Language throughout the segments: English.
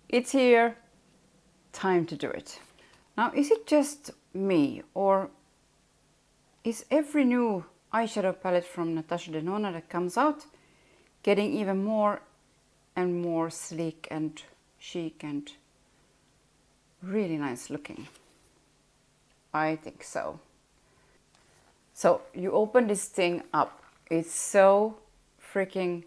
It's here, time to do it. Now, is it just me, or is every new eyeshadow palette from Natasha Denona that comes out getting even more and more sleek and chic and really nice looking? I think so. So you open this thing up. It's so freaking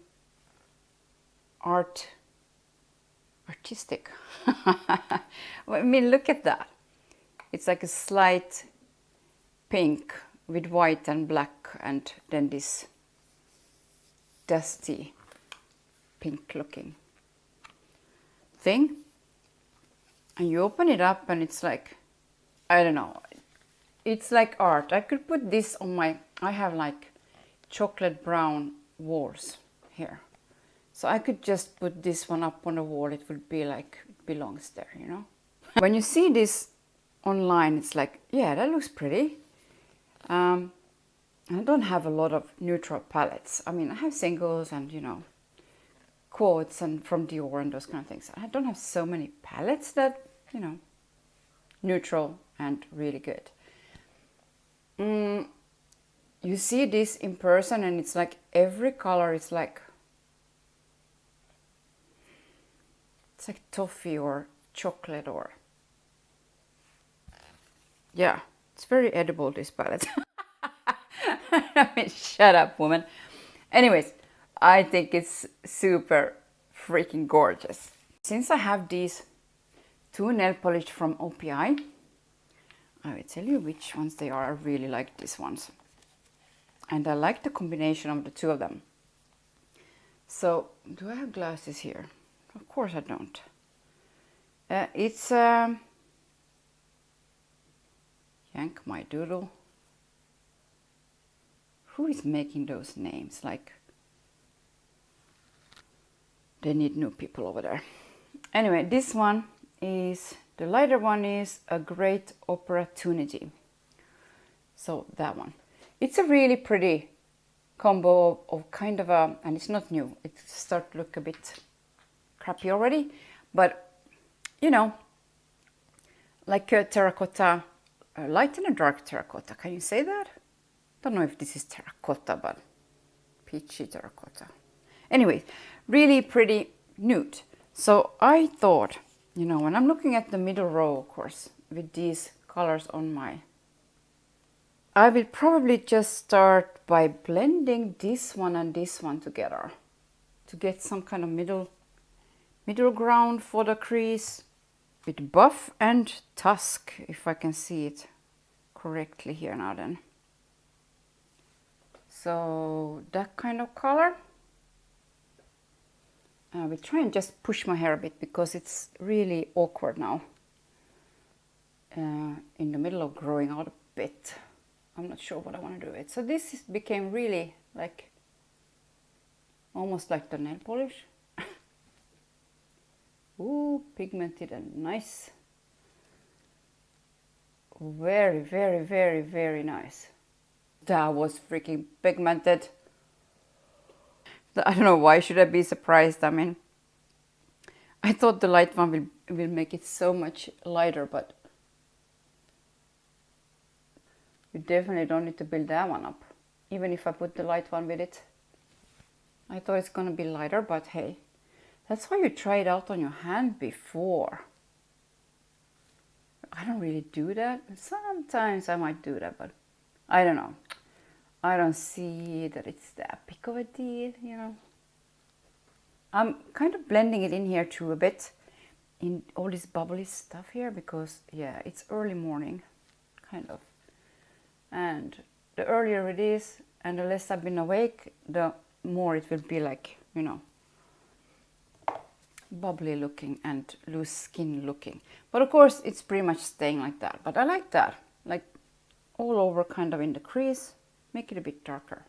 artistic. I mean, look at that. It's like a slight pink with white and black, and then this dusty pink looking thing. And you open it up and it's like, I don't know, it's like art. I could put this on my, I have like chocolate brown walls here. So I could just put this one up on the wall. It would be like, it belongs there, you know. When you see this online, it's like, yeah, that looks pretty. I don't have a lot of neutral palettes. I mean, I have singles and, you know, quotes and from Dior and those kind of things. I don't have so many palettes that, you know, neutral and really good. You see this in person and it's like every color is like, it's like toffee or chocolate or, yeah, it's very edible, this palette. I mean, shut up, woman. Anyways, I think it's super freaking gorgeous. Since I have these two nail polish from OPI, I will tell you which ones they are. I really like these ones. And I like the combination of the two of them. So, do I have glasses here? Of course I don't. It's Yank My Doodle. Who is making those names? Like, they need new people over there. Anyway, this one is, the lighter one is A Great Opportunity. So that one. It's a really pretty combo of kind of a, and it's not new. It starts to look a bit crappy already, but you know, like a terracotta, a light and a dark terracotta. Can you say that? Don't know if this is terracotta, but peachy terracotta. Anyway, really pretty nude. So I thought, you know, when I'm looking at the middle row, of course, with these colors on my, I will probably just start by blending this one and this one together to get some kind of middle ground for the crease with buff and tusk, if I can see it correctly here now then. So that kind of color. I will try and just push my hair a bit because it's really awkward now in the middle of growing out a bit. I'm not sure what I want to do with it. So this became really like almost like the nail polish. Ooh, pigmented and nice. Very, very, very, very nice. That was freaking pigmented. I don't know, why should I be surprised? I mean, I thought the light one will make it so much lighter, but you definitely don't need to build that one up. Even if I put the light one with it. I thought it's gonna be lighter, but hey, that's why you try it out on your hand before. I don't really do that. Sometimes I might do that, but I don't know. I don't see that it's that big of a deal, you know. I'm kind of blending it in here too a bit, in all this bubbly stuff here, because yeah, it's early morning, kind of. And the earlier it is, and the less I've been awake, the more it will be like, you know, bubbly looking and loose skin looking. But of course, it's pretty much staying like that. But I like that, like all over kind of in the crease. Make it a bit darker.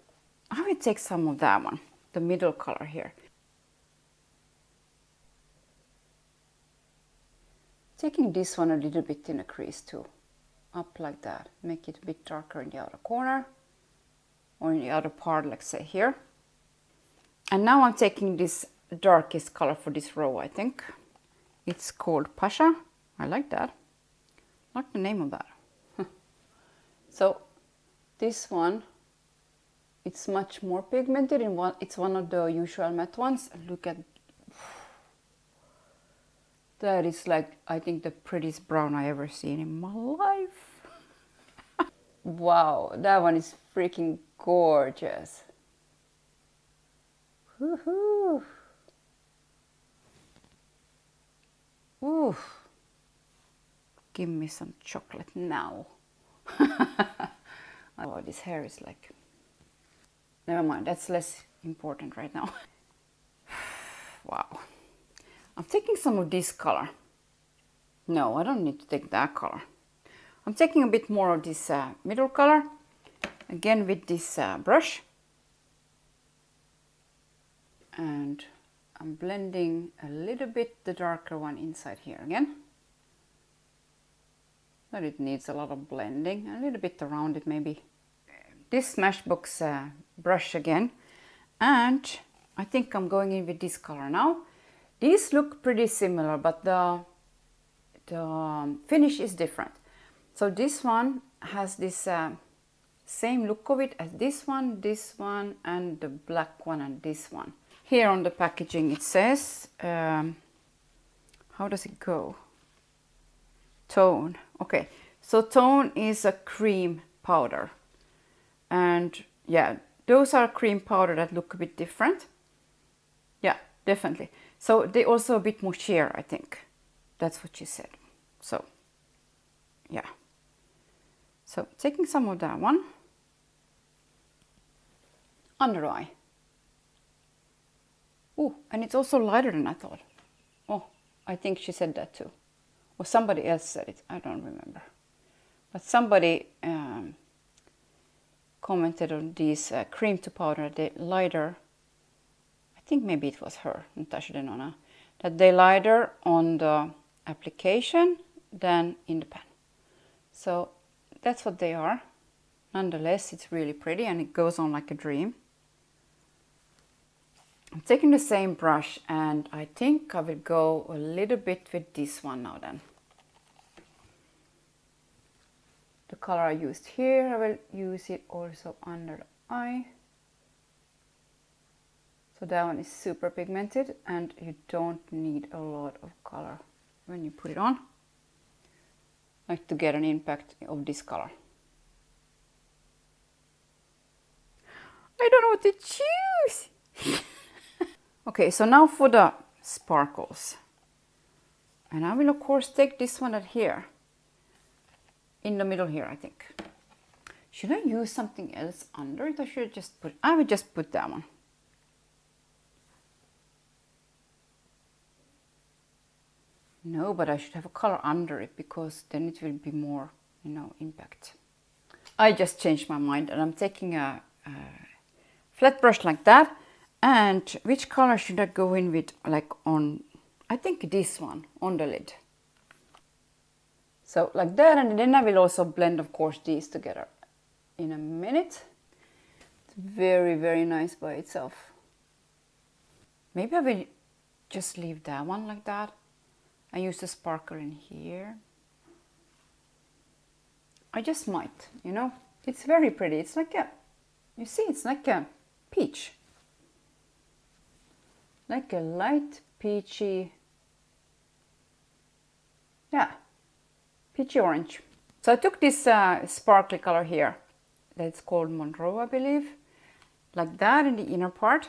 I will take some of that one, the middle color here. Taking this one a little bit in the crease too. Up like that. Make it a bit darker in the outer corner. Or in the other part, like say here. And now I'm taking this darkest color for this row, I think. It's called Pasha. I like that. I like the name of that. So this one, it's much more pigmented. It's one of the usual matte ones. Look at that. Is like, I think, the prettiest brown I ever seen in my life. Wow, that one is freaking gorgeous. Woohoo! Ooh. Give me some chocolate now. Oh, this hair is like... Never mind, that's less important right now. Wow. I'm taking some of this color. No, I don't need to take that color. I'm taking a bit more of this middle color. Again with this brush. And I'm blending a little bit the darker one inside here again. But it needs a lot of blending, a little bit around it maybe. This Smashbox brush again, and I think I'm going in with this color now. These look pretty similar, but the finish is different. So this one has this same look of it as this one, and the black one, and this one. Here on the packaging it says, how does it go? Tone. Okay, so Tone is a cream powder. And yeah, those are cream powder that look a bit different. Yeah, definitely. So they also a bit more sheer, I think. That's what she said. So, yeah. So taking some of that one. Under eye. Oh, and it's also lighter than I thought. Oh, I think she said that too. Or somebody else said it. I don't remember. But somebody commented on these cream to powder, they lighter. I think maybe it was her, Natasha Denona, that they lighter on the application than in the pen. So that's what they are. Nonetheless, it's really pretty and it goes on like a dream. I'm taking the same brush and I think I will go a little bit with this one now then. The color I used here, I will use it also under the eye. So that one is super pigmented and you don't need a lot of color when you put it on. Like to get an impact of this color. I don't know what to choose. Okay, so now for the sparkles. And I will of course take this one at here. In the middle here, I think. Should I use something else under it or should I just put... I will just put that one. No, but I should have a color under it because then it will be more, you know, impact. I just changed my mind and I'm taking a flat brush like that. And which color should I go in with, like on... I think this one, on the lid. So like that, and then I will also blend, of course, these together in a minute. It's very, very nice by itself. Maybe I will just leave that one like that. I use the sparkle in here. I just might, you know. It's very pretty. It's like a, you see, it's like a peach. Like a light peachy, yeah. Peachy orange. So I took this sparkly color here. That's called Monroe, I believe. Like that in the inner part.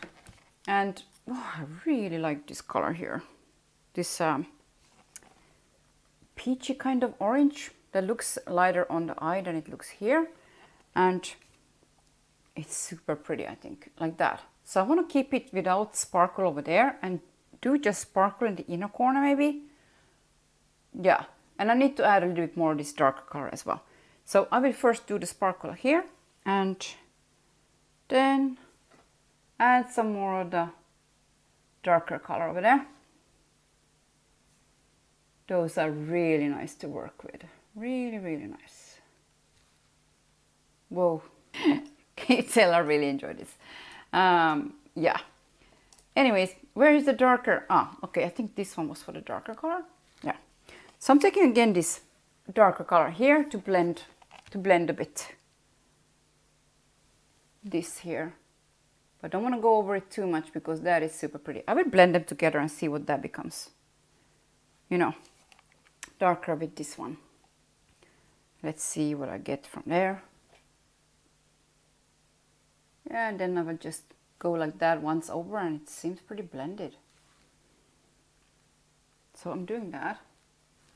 And oh, I really like this color here. This peachy kind of orange that looks lighter on the eye than it looks here. And it's super pretty, I think, like that. So I want to keep it without sparkle over there and do just sparkle in the inner corner maybe. Yeah. And I need to add a little bit more of this darker color as well. So I will first do the sparkle here and then add some more of the darker color over there. Those are really nice to work with. Really, really nice. Whoa. Can you tell I really enjoy this? Yeah. Anyways, where is the darker? Ah, okay, I think this one was for the darker color. Yeah. So I'm taking again this darker color here to blend a bit. This here. But I don't want to go over it too much because that is super pretty. I will blend them together and see what that becomes. You know, darker with this one. Let's see what I get from there. Yeah, and then I will just go like that once over and it seems pretty blended. So I'm doing that.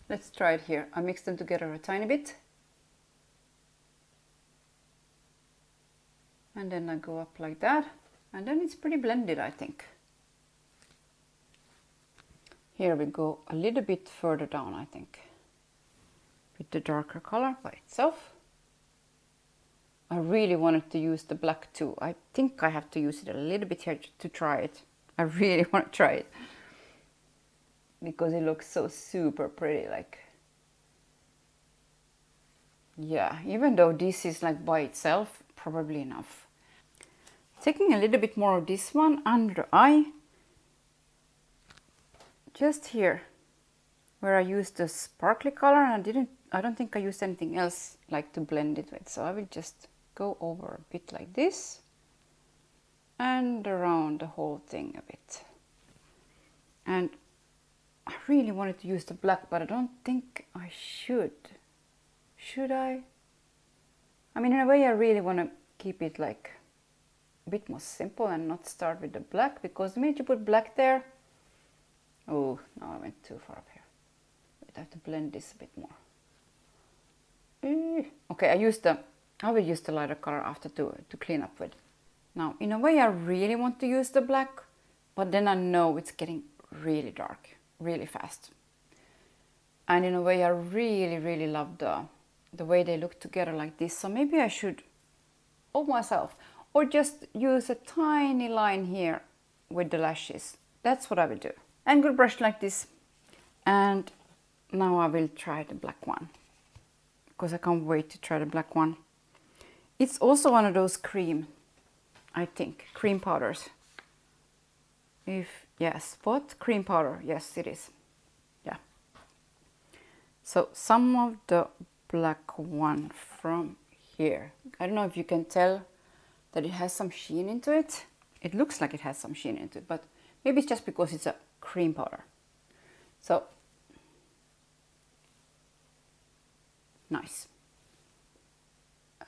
Let's try it here. I mix them together a tiny bit. And then I go up like that. And then it's pretty blended, I think. Here we go a little bit further down, I think. With the darker color by itself. I really wanted to use the black too. I think I have to use it a little bit here to try it. I really want to try it. Because it looks so super pretty, like. Yeah, even though this is like by itself, probably enough. Taking a little bit more of this one under the eye. Just here, where I used the sparkly color, and I don't think I used anything else like to blend it with. So I will just go over a bit like this and around the whole thing a bit. And I really wanted to use the black, but I don't think I should. Should I? I mean, in a way I really want to keep it like a bit more simple and not start with the black, because the minute you put black there, oh, no, I went too far up here. I have to blend this a bit more. Okay, I will use the lighter color after to clean up with. Now, in a way, I really want to use the black, but then I know it's getting really dark, really fast. And in a way, I really, really love the way they look together like this. So maybe I should hold myself, or just use a tiny line here with the lashes. That's what I will do. Angle brush like this. And now I will try the black one, because I can't wait to try the black one. It's also one of those cream, I think, cream powders. Yes, what? Cream powder, yes it is. Yeah. So some of the black one from here. I don't know if you can tell that it has some sheen into it. It looks like it has some sheen into it, but maybe it's just because it's a cream powder. So, nice.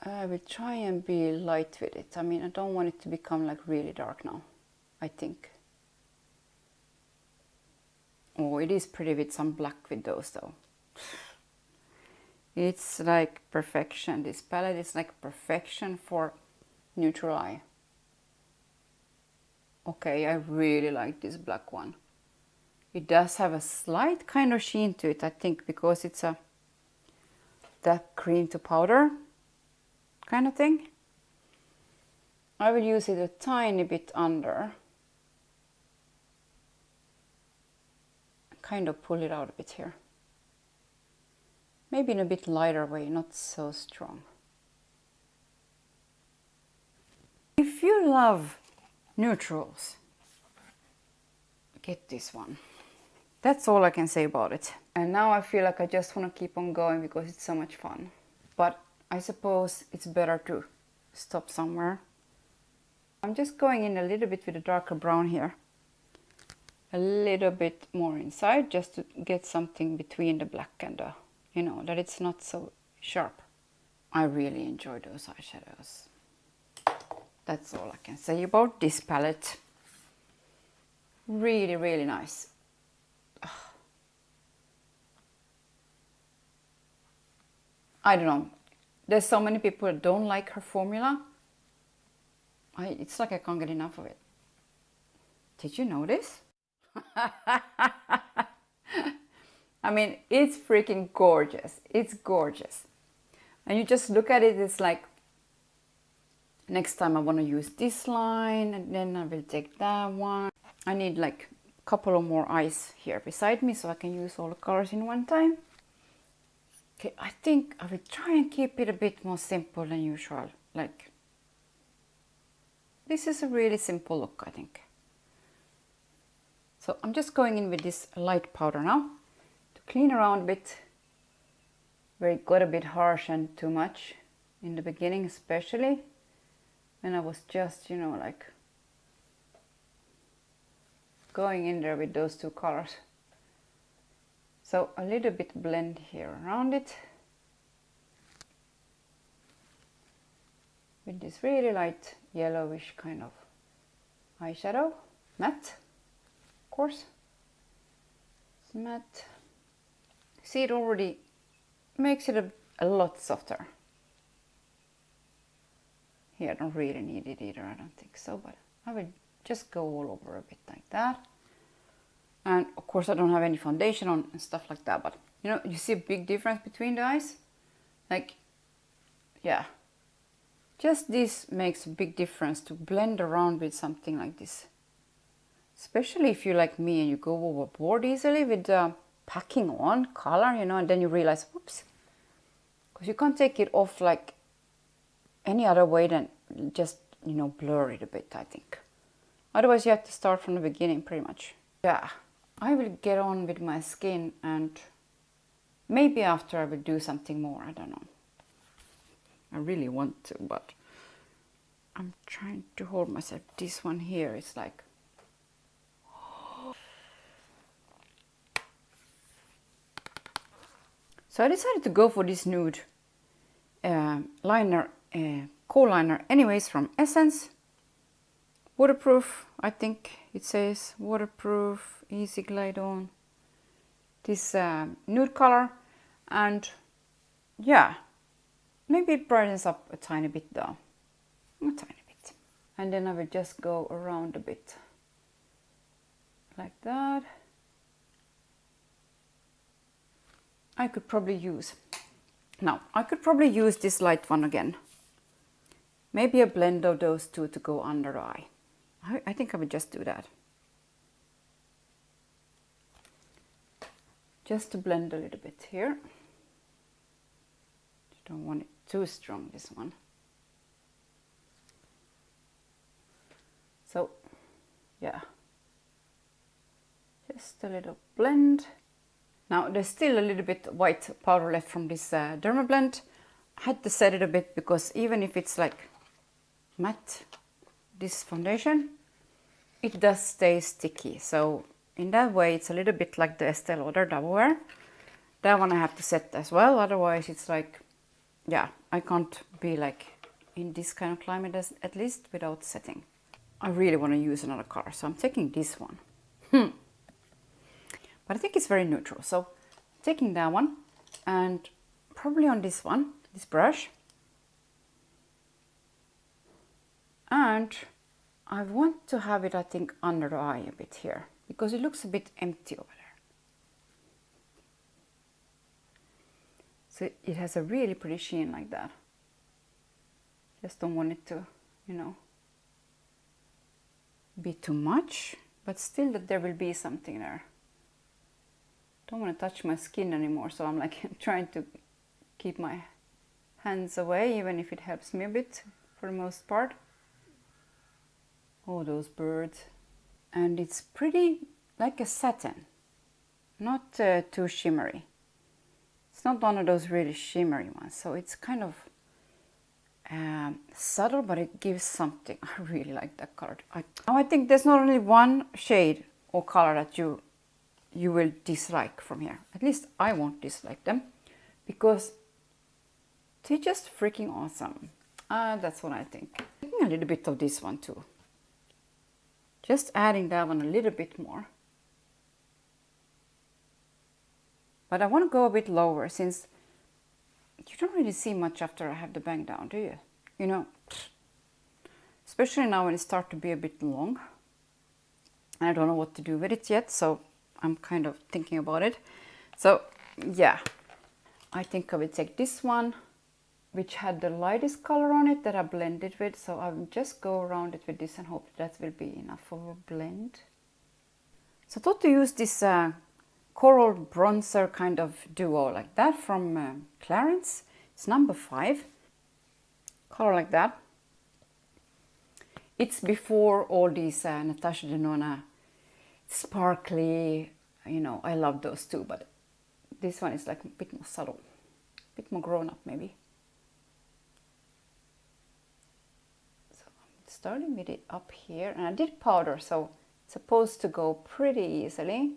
I will try and be light with it. I mean, I don't want it to become like really dark now, I think. Oh, it is pretty with some black with those though. It's like perfection. This palette is like perfection for neutral eye. Okay, I really like this black one. It does have a slight kind of sheen to it, I think, because it's that cream to powder kind of thing. I will use it a tiny bit under. Kind of pull it out a bit here. Maybe in a bit lighter way, not so strong. If you love neutrals, get this one. That's all I can say about it. And now I feel like I just want to keep on going because it's so much fun. But I suppose it's better to stop somewhere. I'm just going in a little bit with a darker brown here. A little bit more inside, just to get something between the black and the, you know, that it's not so sharp. I really enjoy those eyeshadows. That's all I can say about this palette. Really, really nice. I don't know. There's so many people that don't like her formula. It's like I can't get enough of it. Did you know this? I mean, it's freaking gorgeous. It's gorgeous. And you just look at it, it's like, next time I want to use this line, and then I will take that one. I need like a couple of more eyes here beside me so I can use all the colors in one time. Okay, I think I will try and keep it a bit more simple than usual. Like, this is a really simple look, I think. So I'm just going in with this light powder now to clean around a bit where it got a bit harsh and too much in the beginning, especially when I was just, you know, like going in there with those two colors. So a little bit blend here around it with this really light yellowish kind of eyeshadow, matte, of course. It's matte. See, it already makes it a lot softer. Here, I don't really need it either, I don't think so, but I will just go all over a bit like that. And of course I don't have any foundation on and stuff like that, but you know, you see a big difference between the eyes? Like, yeah. Just this makes a big difference to blend around with something like this. Especially if you're like me and you go overboard easily with packing on color, you know, and then you realize, whoops. Because you can't take it off like any other way than just, you know, blur it a bit, I think. Otherwise you have to start from the beginning pretty much. Yeah, I will get on with my skin and maybe after I will do something more, I don't know. I really want to, but I'm trying to hold myself. This one here is like... So I decided to go for this nude liner, kohl liner anyways, from Essence. Waterproof, I think it says. Waterproof, easy glide on. This nude color, and yeah, maybe it brightens up a tiny bit though. A tiny bit. And then I will just go around a bit. Like that. I could probably use this light one again. Maybe a blend of those two to go under the eye. I think I would just do that. Just to blend a little bit here. Don't want it too strong, this one. So, yeah. Just a little blend. Now there's still a little bit white powder left from this Dermablend. I had to set it a bit because even if it's like matte, this foundation, it does stay sticky. So in that way it's a little bit like the Estee Lauder Double Wear. That one I have to set as well, otherwise it's like, yeah, I can't be like in this kind of climate at least without setting. I really want to use another color, so I'm taking this one. But I think it's very neutral, so I'm taking that one and probably on this one, this brush. And I want to have it, I think, under the eye a bit here, because it looks a bit empty over there. So it has a really pretty sheen like that. Just don't want it to, you know, be too much, but still that there will be something there. Don't want to touch my skin anymore, so I'm like trying to keep my hands away, even if it helps me a bit for the most part. Oh, those birds. And it's pretty like a satin, not too shimmery. It's not one of those really shimmery ones, so it's kind of subtle, but it gives something. I really like that color. I think there's not only one shade or color that you will dislike from here. At least I won't dislike them, because they're just freaking awesome. That's what I think. Taking a little bit of this one too. Just adding that one a little bit more. But I want to go a bit lower, since you don't really see much after I have the bang down, do you? You know, especially now when it starts to be a bit long. I don't know what to do with it yet, so I'm kind of thinking about it. So yeah, I think I will take this one, which had the lightest color on it that I blended with. So I will just go around it with this and hope that will be enough of a blend. So I thought to use this coral bronzer kind of duo like that from Clarins. It's number 5. Color like that. It's before all these Natasha Denona sparkly, you know, I love those too, but this one is like a bit more subtle, a bit more grown up maybe. So I'm starting with it up here, and I did powder, so it's supposed to go pretty easily.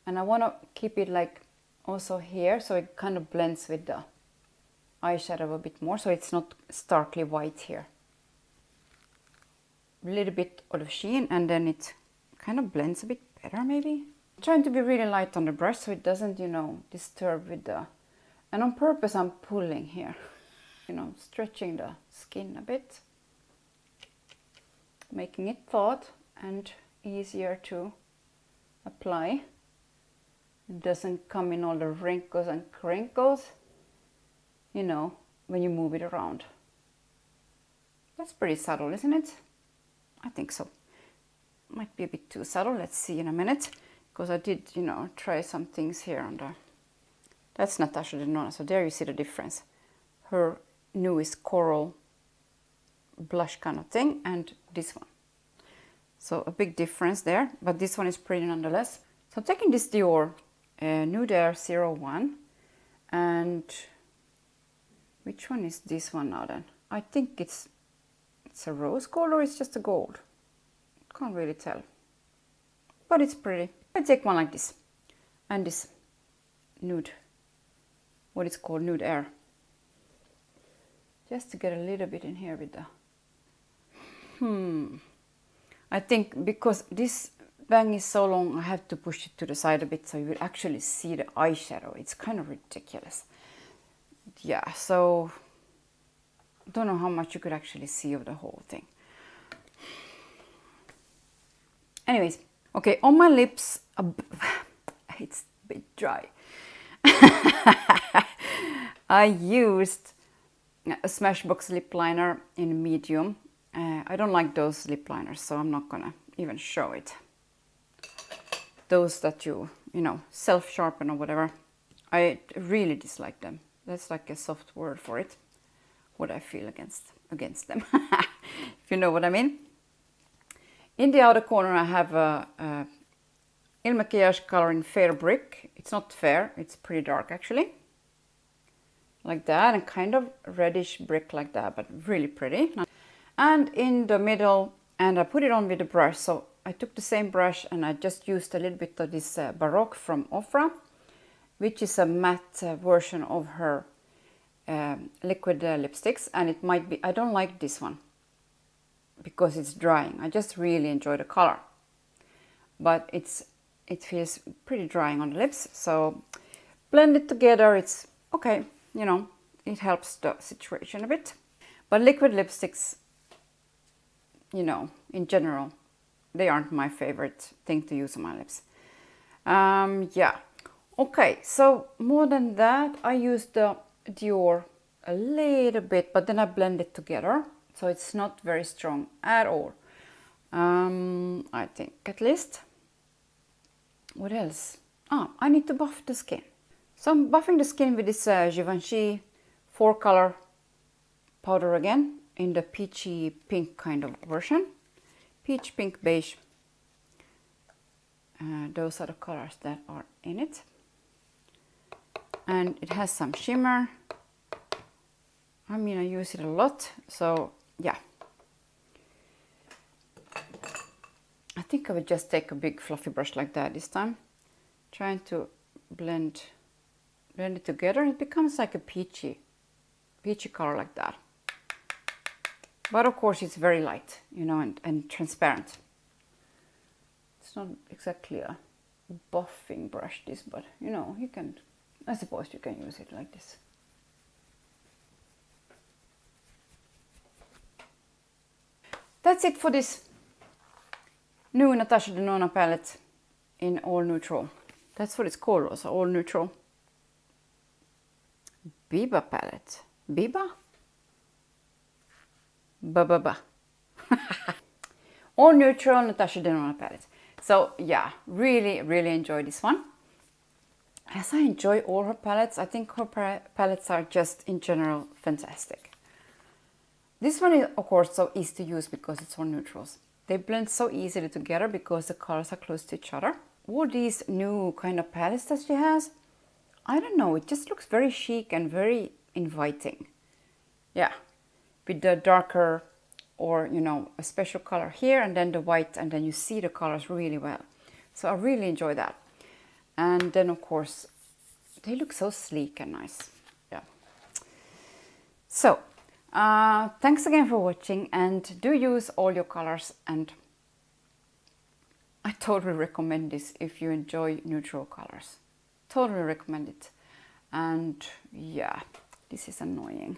And I want to keep it like also here, so it kind of blends with the eyeshadow a bit more, so it's not starkly white here. A little bit of sheen, and then it kind of blends a bit better maybe. I'm trying to be really light on the brush so it doesn't, you know, disturb with the... And on purpose I'm pulling here, you know, stretching the skin a bit, making it taut and easier to apply. It doesn't come in all the wrinkles and crinkles, you know, when you move it around. That's pretty subtle, isn't it? I think so. Might be a bit too subtle. Let's see in a minute, because I did, you know, try some things here on the... That's Natasha Denona, so there you see the difference. Her newest coral blush kind of thing, and this one. So a big difference there, but this one is pretty nonetheless. So I'm taking this Dior Nude Air 01, and which one is this one now then? I think it's a rose gold, or it's just a gold. Can't really tell, but it's pretty. I take one like this, and this nude, what it's called, Nude Air, just to get a little bit in here with the... I think because this bang is so long, I have to push it to the side a bit so you will actually see the eyeshadow. It's kind of ridiculous. Yeah, so I don't know how much you could actually see of the whole thing. Anyways, okay, on my lips, it's a bit dry. I used a Smashbox lip liner in medium. I don't like those lip liners, so I'm not gonna even show it. Those that you know, self-sharpen or whatever, I really dislike them. That's like a soft word for it, what I feel against them, if you know what I mean. In the outer corner I have a Il Makiage color in Fair Brick. It's not fair, it's pretty dark actually. Like that, and kind of reddish brick like that, but really pretty. And in the middle, and I put it on with a brush, so I took the same brush and I just used a little bit of this Baroque from Ofra, which is a matte version of her liquid lipsticks, and it might be, I don't like this one because it's drying. I just really enjoy the color, but it feels pretty drying on the lips, so blend it together. It's okay, you know, it helps the situation a bit. But liquid lipsticks, you know, in general, they aren't my favorite thing to use on my lips. Yeah, okay, so more than that, I used the Dior a little bit, but then I blend it together, so it's not very strong at all. I think, at least. What else? I need to buff the skin. So I'm buffing the skin with this Givenchy 4-color powder again, in the peachy pink kind of version. Peach, pink, beige. Those are the colors that are in it. And it has some shimmer. I mean, I use it a lot, so yeah. I think I would just take a big fluffy brush like that this time. Trying to blend it together. It becomes like a peachy color like that. But of course it's very light, you know, and transparent. It's not exactly a buffing brush this, but you know, you can, I suppose you can use it like this. That's it for this new Natasha Denona palette in all neutral. That's what it's called also, all neutral. Biba palette. Biba? Ba. All neutral Natasha Denona palette. So yeah, really enjoy this one. As I enjoy all her palettes, I think her palettes are just in general fantastic. This one is of course so easy to use because it's all neutrals. They blend so easily together because the colors are close to each other. All these new kind of palettes that she has, I don't know, it just looks very chic and very inviting. Yeah, with the darker or, you know, a special color here and then the white, and then you see the colors really well. So I really enjoy that. And then of course, they look so sleek and nice. Yeah. So, thanks again for watching, and do use all your colors, and I totally recommend this if you enjoy neutral colors. Totally recommend it. And yeah, this is annoying.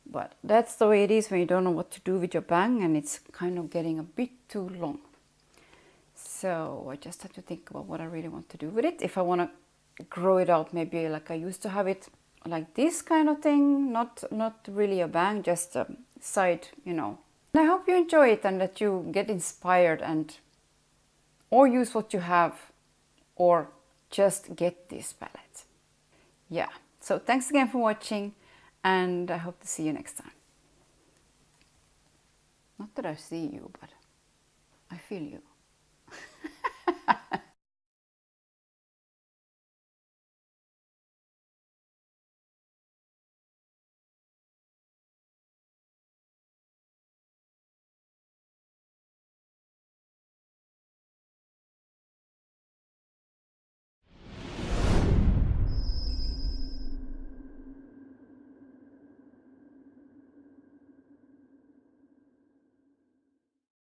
But that's the way it is when you don't know what to do with your bang and it's kind of getting a bit too long. So I just have to think about what I really want to do with it. If I want to grow it out, maybe like I used to have it like this kind of thing, not really a bang, just a side, you know. And I hope you enjoy it and that you get inspired and or use what you have or just get this palette. Yeah, so thanks again for watching, and I hope to see you next time. Not that I see you, but I feel you.